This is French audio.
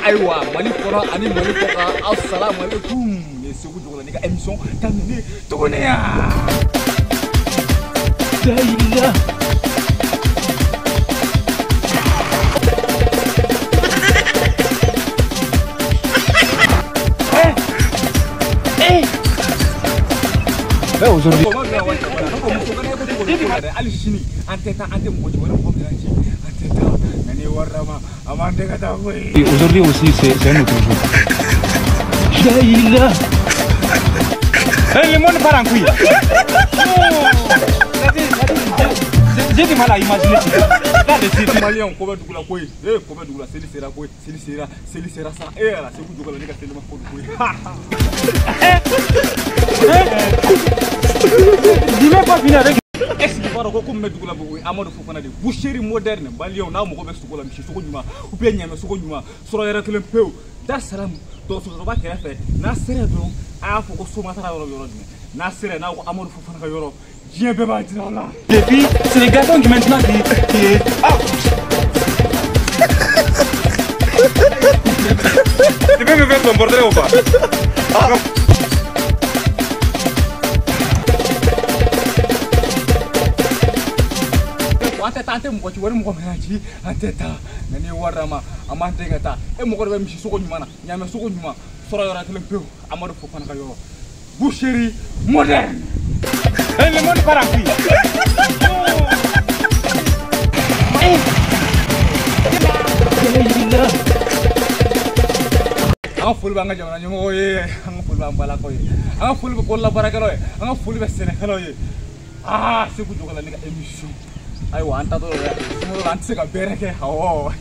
Aïwa, Mali Kora, Ani Mali Kora, assalamu alaikum. Les Ségou Djokalani émission terminée. Togonéa. Daïla. Aujourd'hui. Aujourd'hui aussi, c'est un autre jour. Daïla. Le monde part en couille. J'ai du mal à imaginer. Là, les Maliens ont combien de coups la couille. Combien de coups la Célicera couille. Célicera ça. Et là, c'est vous Djokalani qui a fait le marque de couille. Dis-moi pas finir avec. Est-ce que vous avez mettre de la bouille à mode de des boucheries modernes, Balion, n'a pas de la miche, ou bien Yama, Sogonuma, sur la réclame peu. Dassalam, dans ce rabat qui a fait, Nasser donc, à Foko Somatra Europe, Nasser now Amor Fofana Europe. J'ai bien bâti là. Les filles, c'est les garçons qui maintenant qui est. Ah! Tu peux me faire ton bordel ou pas? Tante mo ci wari mo ko ci anteta nani warama amante ngata e mo ko be mi soko nyuma na nyame soko nyuma soro yora tele pew amado fo fan ka yoro boucherie moderne et le monde part en couille anga ful banga jamana nyumo ye anga ful banga bala ko ye anga ful ko la barakalo ye anga ful be Sénégal ye ah Ségou Djokalani émission. I want to do that. I want to go back.